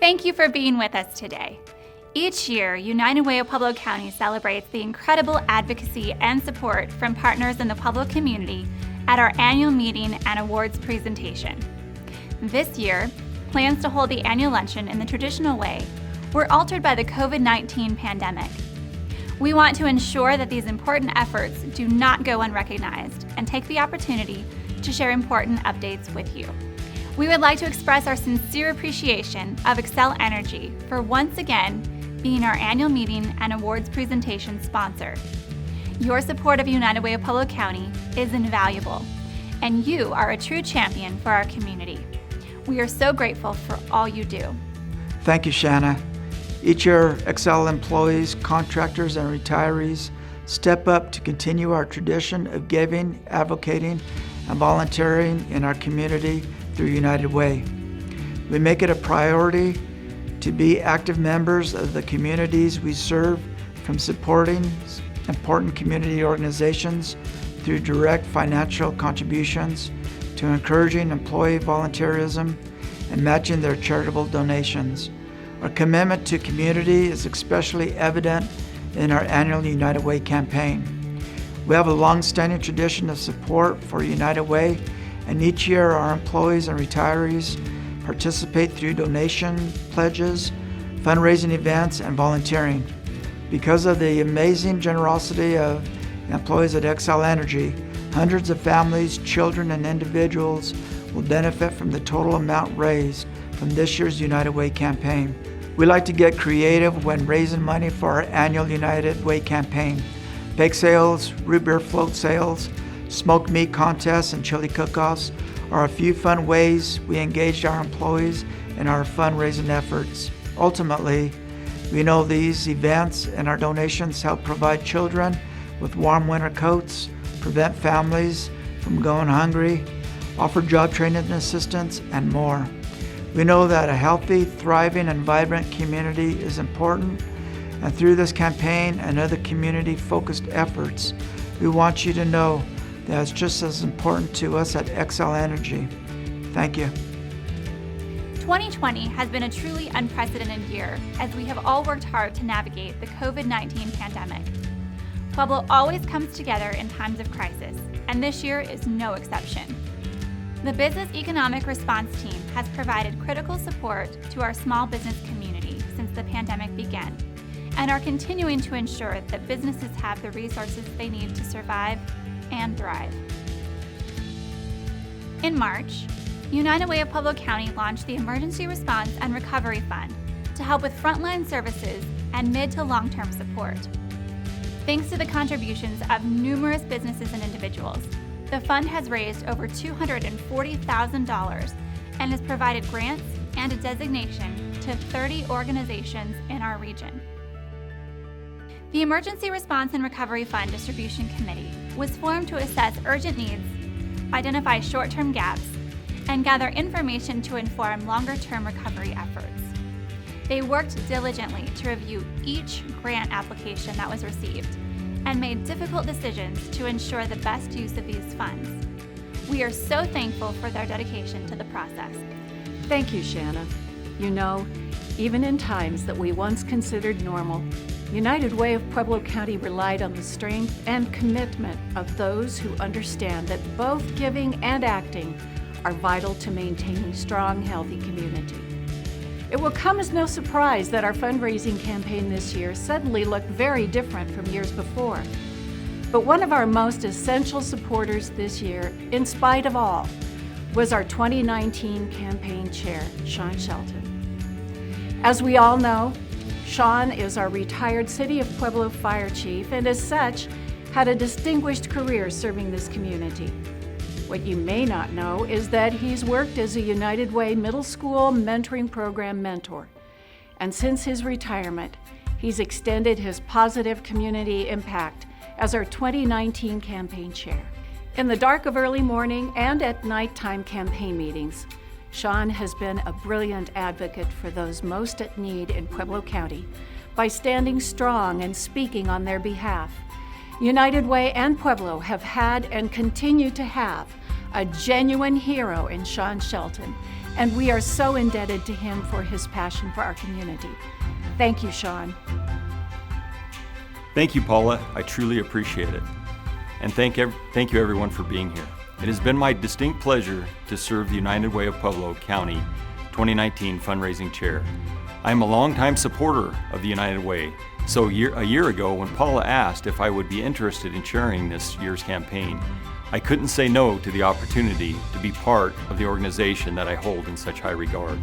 Thank you for being with us today. Each year, United Way of Pueblo County celebrates the incredible advocacy and support from partners in the Pueblo community at our annual meeting and awards presentation. This year, plans to hold the annual luncheon in the traditional way were altered by the COVID-19 pandemic. We want to ensure that these important efforts do not go unrecognized and take the opportunity to share important updates with you. We would like to express our sincere appreciation of Xcel Energy for once again being our annual meeting and awards presentation sponsor. Your support of United Way of Pueblo County is invaluable, and you are a true champion for our community. We are so grateful for all you do. Thank you, Shanna. Each year, Xcel employees, contractors, and retirees step up to continue our tradition of giving, advocating, and volunteering in our community through United Way. We make it a priority to be active members of the communities we serve, from supporting important community organizations through direct financial contributions to encouraging employee volunteerism and matching their charitable donations. Our commitment to community is especially evident in our annual United Way campaign. We have a long-standing tradition of support for United Way, and each year our employees and retirees participate through donation pledges, fundraising events, and volunteering. Because of the amazing generosity of employees at Xcel Energy, hundreds of families, children, and individuals will benefit from the total amount raised from this year's United Way campaign. We like to get creative when raising money for our annual United Way campaign. Bake sales, root beer float sales, smoked meat contests, and chili cook-offs are a few fun ways we engaged our employees in our fundraising efforts. Ultimately, we know these events and our donations help provide children with warm winter coats, prevent families from going hungry, offer job training assistance, and more. We know that a healthy, thriving, and vibrant community is important, and through this campaign and other community-focused efforts, we want you to know that it's just as important to us at Xcel Energy. Thank you. 2020 has been a truly unprecedented year as we have all worked hard to navigate the COVID-19 pandemic. Pueblo always comes together in times of crisis, and this year is no exception. The Business Economic Response Team has provided critical support to our small business community since the pandemic began, and are continuing to ensure that businesses have the resources they need to survive and thrive. In March, United Way of Pueblo County launched the Emergency Response and Recovery Fund to help with frontline services and mid to long-term support. Thanks to the contributions of numerous businesses and individuals, the fund has raised over $240,000 and has provided grants and a designation to 30 organizations in our region. The Emergency Response and Recovery Fund Distribution Committee was formed to assess urgent needs, identify short-term gaps, and gather information to inform longer-term recovery efforts. They worked diligently to review each grant application that was received and made difficult decisions to ensure the best use of these funds. We are so thankful for their dedication to the process. Thank you, Shanna. You know, even in times that we once considered normal, United Way of Pueblo County relied on the strength and commitment of those who understand that both giving and acting are vital to maintaining a strong, healthy community. It will come as no surprise that our fundraising campaign this year suddenly looked very different from years before. But one of our most essential supporters this year, in spite of all, was our 2019 campaign chair, Sean Shelton. As we all know, Sean is our retired City of Pueblo fire chief and as such had a distinguished career serving this community. What you may not know is that he's worked as a United Way Middle School Mentoring Program mentor. And since his retirement, he's extended his positive community impact as our 2019 campaign chair. In the dark of early morning and at nighttime campaign meetings, Sean has been a brilliant advocate for those most at need in Pueblo County by standing strong and speaking on their behalf. United Way and Pueblo have had and continue to have a genuine hero in Sean Shelton, and we are so indebted to him for his passion for our community. Thank you, Sean. Thank you, Paula. I truly appreciate it. And thank you everyone for being here. It has been my distinct pleasure to serve the United Way of Pueblo County 2019 fundraising chair. I am a longtime supporter of the United Way, so a year ago when Paula asked if I would be interested in chairing this year's campaign, I couldn't say no to the opportunity to be part of the organization that I hold in such high regard.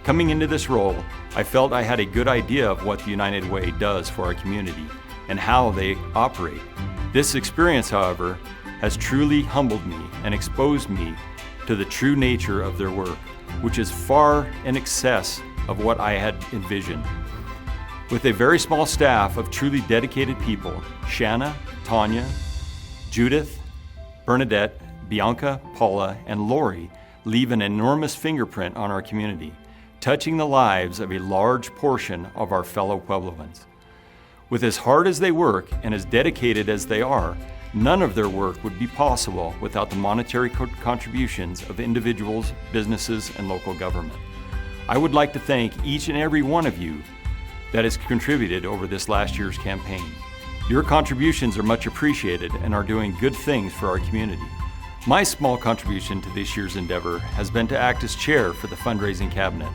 Coming into this role, I felt I had a good idea of what the United Way does for our community and how they operate. This experience, however, has truly humbled me and exposed me to the true nature of their work, which is far in excess of what I had envisioned. With a very small staff of truly dedicated people, Shanna, Tanya, Judith, Bernadette, Bianca, Paula, and Lori leave an enormous fingerprint on our community, touching the lives of a large portion of our fellow Puebloans. With as hard as they work and as dedicated as they are, none of their work would be possible without the monetary contributions of individuals, businesses, and local government. I would like to thank each and every one of you that has contributed over this last year's campaign. Your contributions are much appreciated and are doing good things for our community. My small contribution to this year's endeavor has been to act as chair for the fundraising cabinet,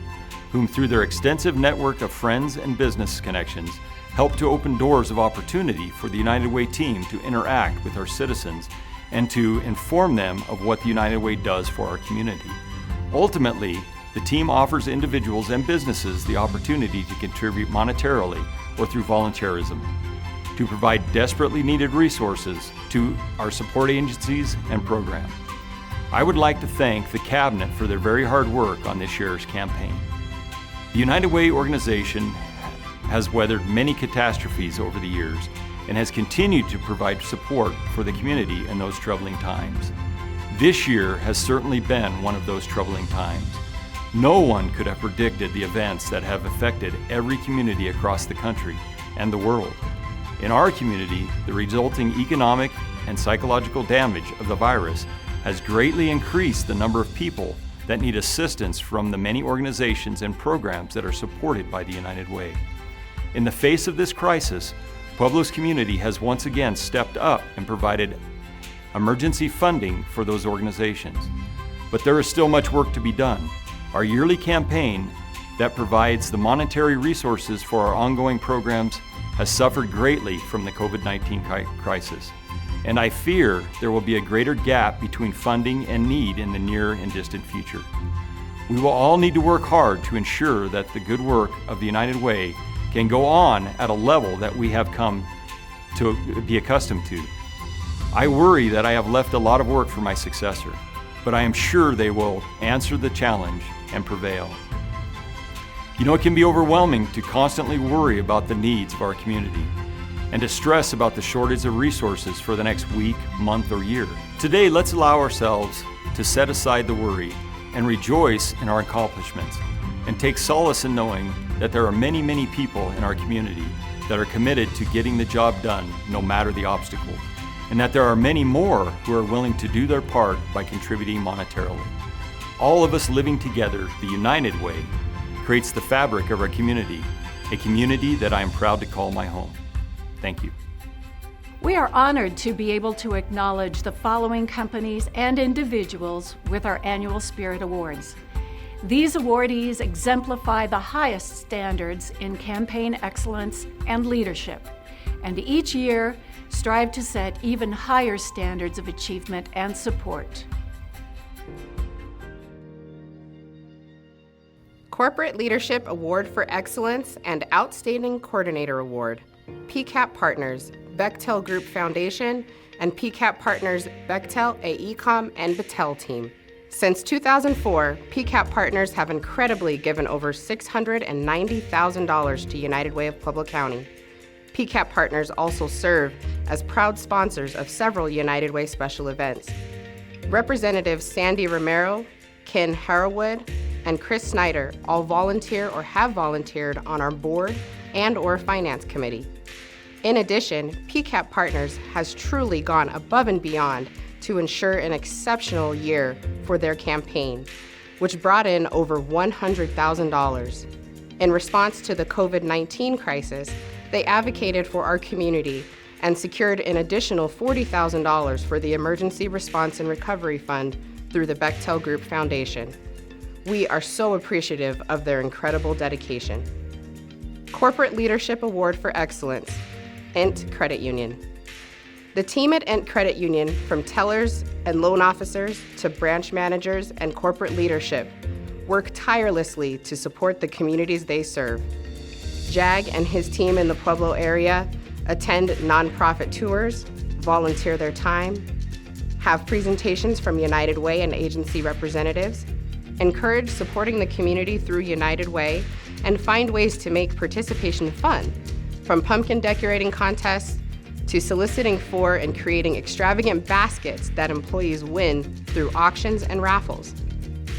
whom through their extensive network of friends and business connections help to open doors of opportunity for the United Way team to interact with our citizens and to inform them of what the United Way does for our community. Ultimately, the team offers individuals and businesses the opportunity to contribute monetarily or through volunteerism, to provide desperately needed resources to our support agencies and program. I would like to thank the Cabinet for their very hard work on this year's campaign. The United Way organization has weathered many catastrophes over the years and has continued to provide support for the community in those troubling times. This year has certainly been one of those troubling times. No one could have predicted the events that have affected every community across the country and the world. In our community, the resulting economic and psychological damage of the virus has greatly increased the number of people that need assistance from the many organizations and programs that are supported by the United Way. In the face of this crisis, Pueblo's community has once again stepped up and provided emergency funding for those organizations. But there is still much work to be done. Our yearly campaign that provides the monetary resources for our ongoing programs has suffered greatly from the COVID-19 crisis, and I fear there will be a greater gap between funding and need in the near and distant future. We will all need to work hard to ensure that the good work of the United Way can go on at a level that we have come to be accustomed to. I worry that I have left a lot of work for my successor, but I am sure they will answer the challenge and prevail. You know, it can be overwhelming to constantly worry about the needs of our community and to stress about the shortage of resources for the next week, month, or year. Today, let's allow ourselves to set aside the worry and rejoice in our accomplishments and take solace in knowing that there are many, many people in our community that are committed to getting the job done no matter the obstacles, and that there are many more who are willing to do their part by contributing monetarily. All of us living together, the United Way, creates the fabric of our community, a community that I am proud to call my home. Thank you. We are honored to be able to acknowledge the following companies and individuals with our annual Spirit Awards. These awardees exemplify the highest standards in campaign excellence and leadership, and each year strive to set even higher standards of achievement and support. Corporate Leadership Award for Excellence and Outstanding Coordinator Award, PCAP Partners, Bechtel Group Foundation, and PCAP Partners Bechtel, AECOM, and Battelle Team. Since 2004, PCAP Partners have incredibly given over $690,000 to United Way of Pueblo County. PCAP Partners also serve as proud sponsors of several United Way special events. Representatives Sandy Romero, Ken Harrowwood, and Chris Snyder all volunteer or have volunteered on our board and or finance committee. In addition, PCAP Partners has truly gone above and beyond to ensure an exceptional year for their campaign, which brought in over $100,000. In response to the COVID-19 crisis, they advocated for our community and secured an additional $40,000 for the Emergency Response and Recovery Fund through the Bechtel Group Foundation. We are so appreciative of their incredible dedication. Corporate Leadership Award for Excellence, ENT Credit Union. The team at ENT Credit Union, from tellers and loan officers to branch managers and corporate leadership, work tirelessly to support the communities they serve. Jag and his team in the Pueblo area attend nonprofit tours, volunteer their time, have presentations from United Way and agency representatives, encourage supporting the community through United Way, and find ways to make participation fun, from pumpkin decorating contests to soliciting for and creating extravagant baskets that employees win through auctions and raffles.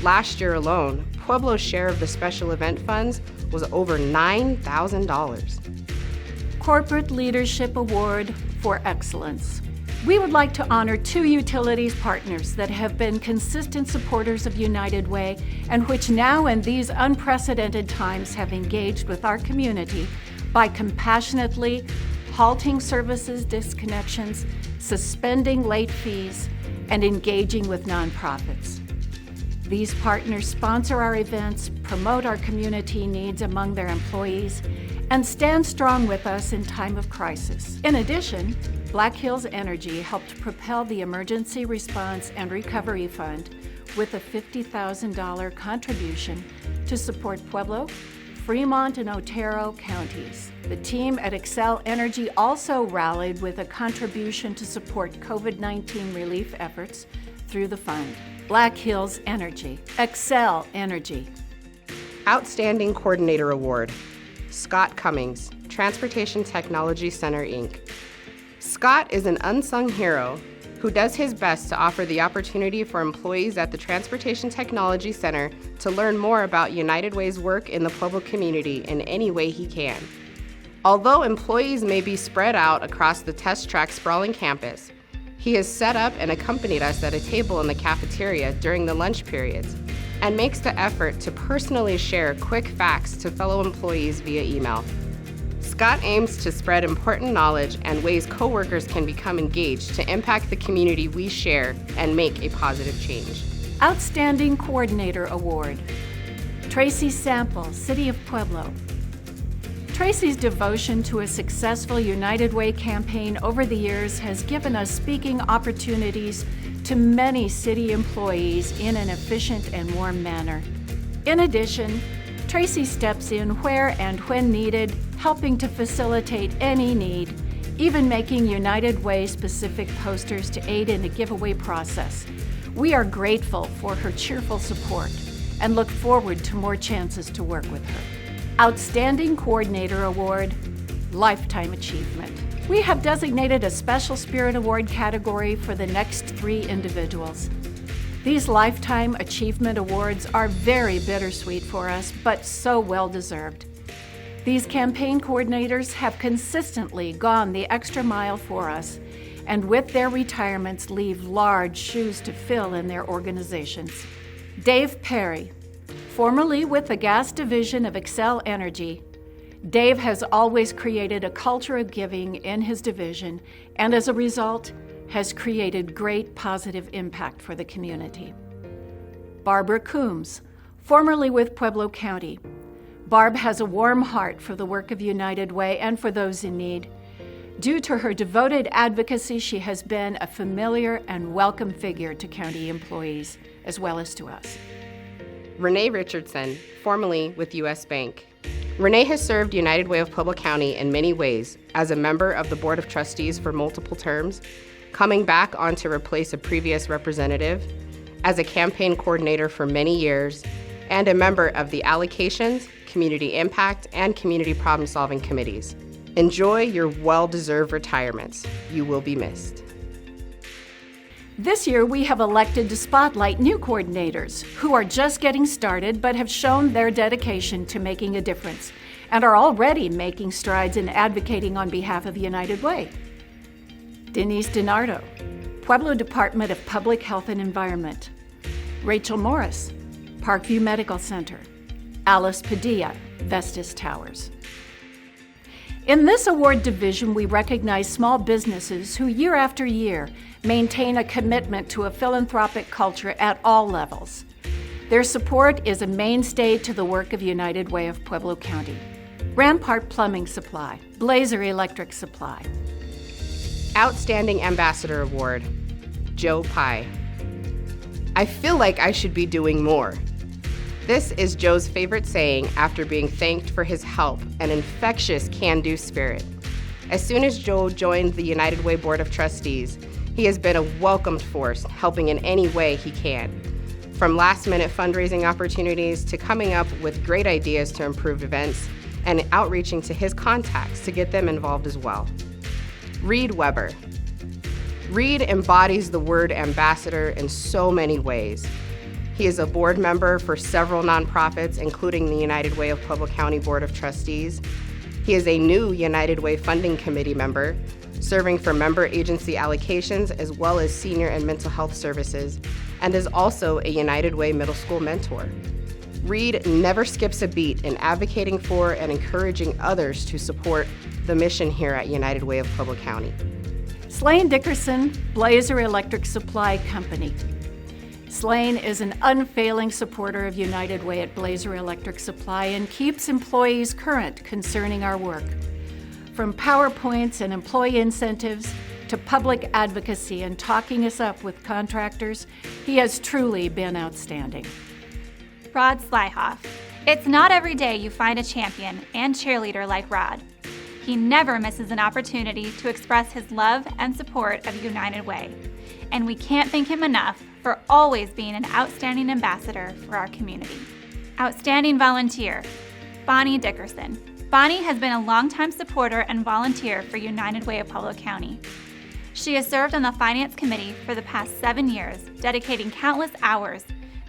Last year alone, Pueblo's share of the special event funds was over $9,000. Corporate Leadership Award for Excellence. We would like to honor 2 utilities partners that have been consistent supporters of United Way and which now in these unprecedented times have engaged with our community by compassionately halting services disconnections, suspending late fees, and engaging with nonprofits. These partners sponsor our events, promote our community needs among their employees, and stand strong with us in time of crisis. In addition, Black Hills Energy helped propel the Emergency Response and Recovery Fund with a $50,000 contribution to support Pueblo, Fremont, and Otero counties. The team at Excel Energy also rallied with a contribution to support COVID-19 relief efforts through the fund. Black Hills Energy, Excel Energy. Outstanding Coordinator Award, Scott Cummings, Transportation Technology Center, Inc. Scott is an unsung hero who does his best to offer the opportunity for employees at the Transportation Technology Center to learn more about United Way's work in the Pueblo community in any way he can. Although employees may be spread out across the test track sprawling campus, he has set up and accompanied us at a table in the cafeteria during the lunch periods and makes the effort to personally share quick facts to fellow employees via email. Scott aims to spread important knowledge and ways coworkers can become engaged to impact the community we share and make a positive change. Outstanding Coordinator Award, Tracy Sample, City of Pueblo. Tracy's devotion to a successful United Way campaign over the years has given us speaking opportunities to many city employees in an efficient and warm manner. In addition, Tracy steps in where and when needed, helping to facilitate any need, even making United Way specific posters to aid in the giveaway process. We are grateful for her cheerful support and look forward to more chances to work with her. Outstanding Coordinator Award, Lifetime Achievement. We have designated a Special Spirit Award category for the next 3 individuals. These Lifetime Achievement Awards are very bittersweet for us, but so well-deserved. These campaign coordinators have consistently gone the extra mile for us, and with their retirements leave large shoes to fill in their organizations. Dave Perry, formerly with the gas division of Excel Energy, Dave has always created a culture of giving in his division, and as a result, has created great positive impact for the community. Barbara Coombs, formerly with Pueblo County. Barb has a warm heart for the work of United Way and for those in need. Due to her devoted advocacy, she has been a familiar and welcome figure to county employees, as well as to us. Renee Richardson, formerly with U.S. Bank. Renee has served United Way of Pueblo County in many ways as a member of the Board of Trustees for multiple terms, coming back on to replace a previous representative, as a campaign coordinator for many years, and a member of the Allocations, Community Impact, and Community Problem-Solving Committees. Enjoy your well-deserved retirements. You will be missed. This year, we have elected to spotlight new coordinators who are just getting started but have shown their dedication to making a difference and are already making strides in advocating on behalf of United Way. Denise DiNardo, Pueblo Department of Public Health and Environment. Rachel Morris, Parkview Medical Center. Alice Padilla, Vestas Towers. In this award division, we recognize small businesses who year after year maintain a commitment to a philanthropic culture at all levels. Their support is a mainstay to the work of United Way of Pueblo County. Rampart Plumbing Supply, Blazer Electric Supply. Outstanding Ambassador Award, Joe Pye. I feel like I should be doing more. This is Joe's favorite saying after being thanked for his help and infectious can-do spirit. As soon as Joe joined the United Way Board of Trustees, he has been a welcomed force, helping in any way he can. From last-minute fundraising opportunities to coming up with great ideas to improve events and outreaching to his contacts to get them involved as well. Reed Weber. Reed embodies the word ambassador in so many ways. He is a board member for several nonprofits, including the United Way of Pueblo County Board of Trustees. He is a new United Way Funding Committee member, serving for member agency allocations as well as senior and mental health services, and is also a United Way middle school mentor. Reed never skips a beat in advocating for and encouraging others to support the mission here at United Way of Pueblo County. Slane Dickerson, Blazer Electric Supply Company. Slane is an unfailing supporter of United Way at Blazer Electric Supply and keeps employees current concerning our work. From PowerPoints and employee incentives to public advocacy and talking us up with contractors, he has truly been outstanding. Rod Slyhoff. It's not every day you find a champion and cheerleader like Rod. He never misses an opportunity to express his love and support of United Way, and we can't thank him enough for always being an outstanding ambassador for our community. Outstanding Volunteer, Bonnie Dickerson. Bonnie has been a longtime supporter and volunteer for United Way of Pueblo County. She has served on the Finance Committee for the past 7 years, dedicating countless hours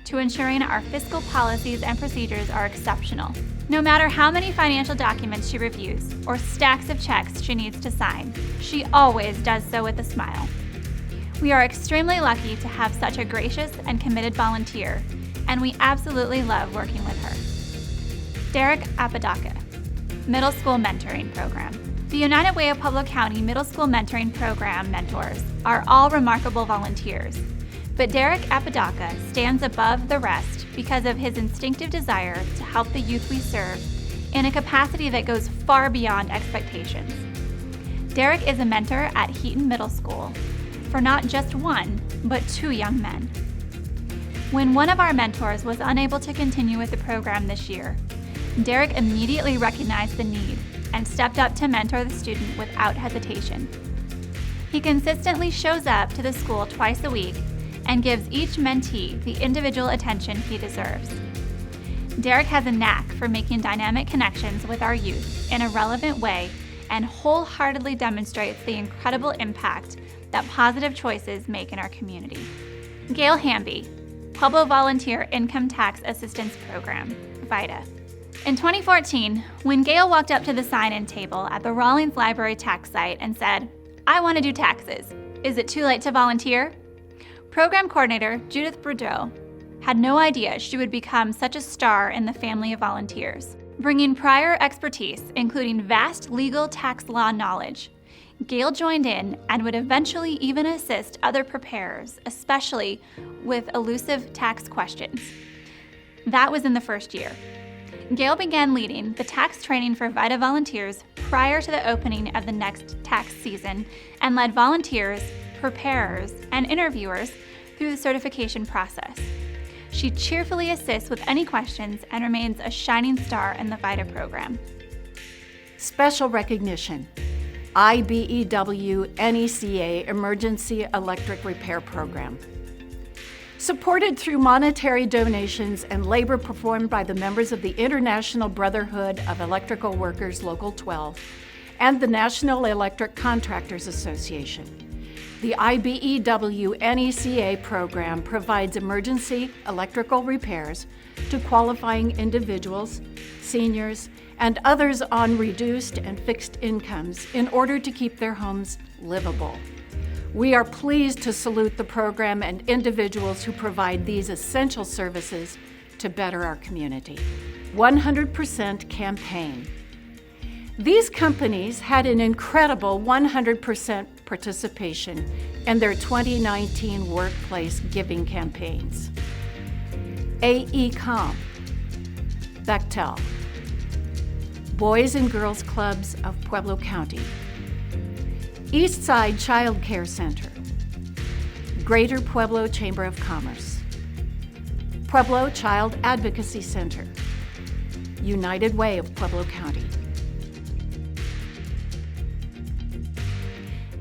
to ensuring our fiscal policies and procedures are exceptional. No matter how many financial documents she reviews or stacks of checks she needs to sign, she always does so with a smile. We are extremely lucky to have such a gracious and committed volunteer, and we absolutely love working with her. Derek Apodaca, Middle School Mentoring Program. The United Way of Pueblo County Middle School Mentoring Program mentors are all remarkable volunteers, but Derek Apodaca stands above the rest because of his instinctive desire to help the youth we serve in a capacity that goes far beyond expectations. Derek is a mentor at Heaton Middle School for not just one, but 2 young men. When one of our mentors was unable to continue with the program this year, Derek immediately recognized the need and stepped up to mentor the student without hesitation. He consistently shows up to the school twice a week and gives each mentee the individual attention he deserves. Derek has a knack for making dynamic connections with our youth in a relevant way and wholeheartedly demonstrates the incredible impact that positive choices make in our community. Gail Hamby, Pueblo Volunteer Income Tax Assistance Program, VITA. In 2014, when Gail walked up to the sign-in table at the Rawlings Library tax site and said, "I want to do taxes. Is it too late to volunteer?" Program coordinator Judith Brudeau had no idea she would become such a star in the family of volunteers. Bringing prior expertise, including vast legal tax law knowledge, Gail joined in and would eventually even assist other preparers, especially with elusive tax questions. That was in the first year. Gail began leading the tax training for VITA volunteers prior to the opening of the next tax season and led volunteers, preparers, and interviewers through the certification process. She cheerfully assists with any questions and remains a shining star in the VITA program. Special recognition. IBEW NECA Emergency Electric Repair Program. Supported through monetary donations and labor performed by the members of the International Brotherhood of Electrical Workers Local 12 and the National Electric Contractors Association. The IBEW NECA program provides emergency electrical repairs to qualifying individuals, seniors, and others on reduced and fixed incomes in order to keep their homes livable. We are pleased to salute the program and individuals who provide these essential services to better our community. 100% campaign. These companies had an incredible 100% participation in their 2019 workplace giving campaigns. AECOM, Bechtel, Boys and Girls Clubs of Pueblo County, Eastside Child Care Center, Greater Pueblo Chamber of Commerce, Pueblo Child Advocacy Center, United Way of Pueblo County.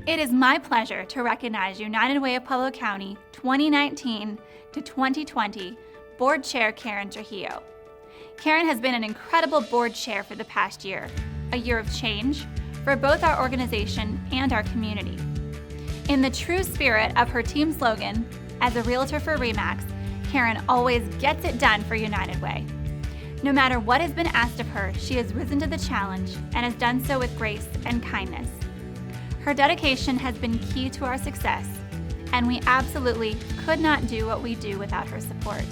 It is my pleasure to recognize United Way of Pueblo County 2019 to 2020 Board Chair Karen Trujillo. Karen has been an incredible board chair for the past year, a year of change for both our organization and our community. In the true spirit of her team slogan, as a realtor for RE/MAX, Karen always gets it done for United Way. No matter what has been asked of her, she has risen to the challenge and has done so with grace and kindness. Her dedication has been key to our success, and we absolutely could not do what we do without her support.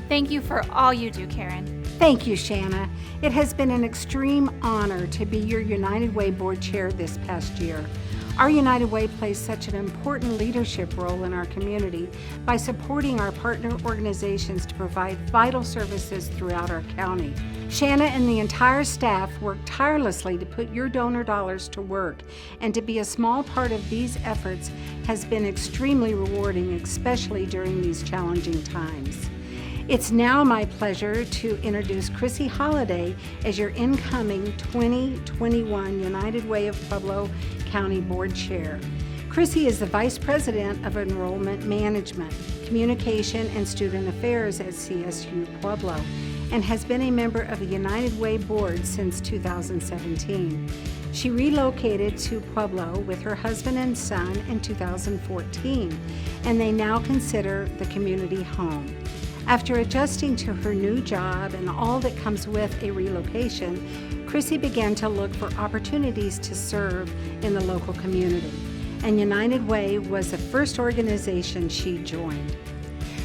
Thank you for all you do, Karen. Thank you, Shanna. It has been an extreme honor to be your United Way board chair this past year. Our United Way plays such an important leadership role in our community by supporting our partner organizations to provide vital services throughout our county. Shanna and the entire staff work tirelessly to put your donor dollars to work, and to be a small part of these efforts has been extremely rewarding, especially during these challenging times. It's now my pleasure to introduce Chrissy Holliday as your incoming 2021 United Way of Pueblo County Board Chair. Chrissy is the Vice President of Enrollment Management, Communication, and Student Affairs at CSU Pueblo, and has been a member of the United Way Board since 2017. She relocated to Pueblo with her husband and son in 2014, and they now consider the community home. After adjusting to her new job and all that comes with a relocation, Chrissy began to look for opportunities to serve in the local community, and United Way was the first organization she joined.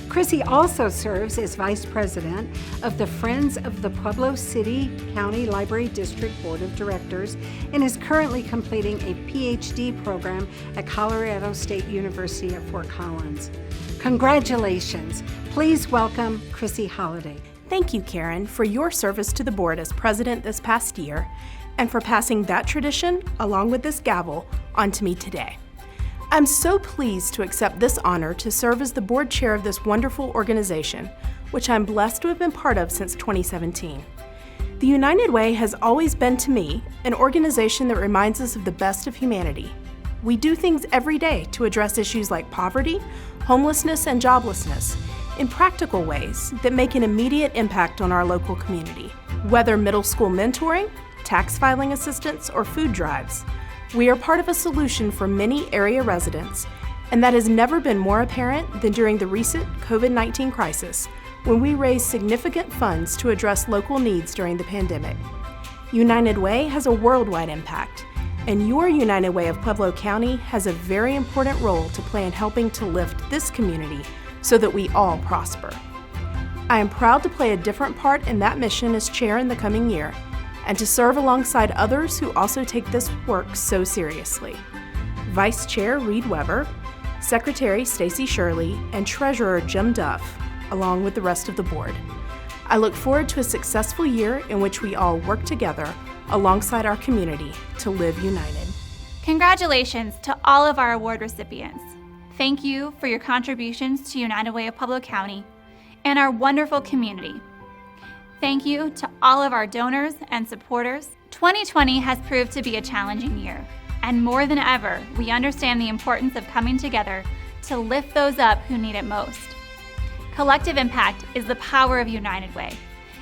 Chrissy also serves as Vice President of the Friends of the Pueblo City County Library District Board of Directors and is currently completing a PhD program at Colorado State University at Fort Collins. Congratulations. Please welcome Chrissy Holliday. Thank you, Karen, for your service to the board as president this past year and for passing that tradition, along with this gavel, on to me today. I'm so pleased to accept this honor to serve as the board chair of this wonderful organization, which I'm blessed to have been part of since 2017. The United Way has always been, to me, an organization that reminds us of the best of humanity. We do things every day to address issues like poverty, homelessness, and joblessness in practical ways that make an immediate impact on our local community. Whether middle school mentoring, tax filing assistance, or food drives, we are part of a solution for many area residents, and that has never been more apparent than during the recent COVID-19 crisis, when we raised significant funds to address local needs during the pandemic. United Way has a worldwide impact, and your United Way of Pueblo County has a very important role to play in helping to lift this community so that we all prosper. I am proud to play a different part in that mission as chair in the coming year, and to serve alongside others who also take this work so seriously. Vice Chair Reed Weber, Secretary Stacy Shirley, and Treasurer Jim Duff, along with the rest of the board. I look forward to a successful year in which we all work together alongside our community to live united. Congratulations to all of our award recipients. Thank you for your contributions to United Way of Pueblo County and our wonderful community. Thank you to all of our donors and supporters. 2020 has proved to be a challenging year, and more than ever, we understand the importance of coming together to lift those up who need it most. Collective impact is the power of United Way,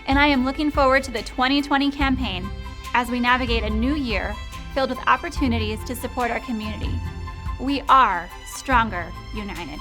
and I am looking forward to the 2020 campaign as we navigate a new year filled with opportunities to support our community. We are stronger united.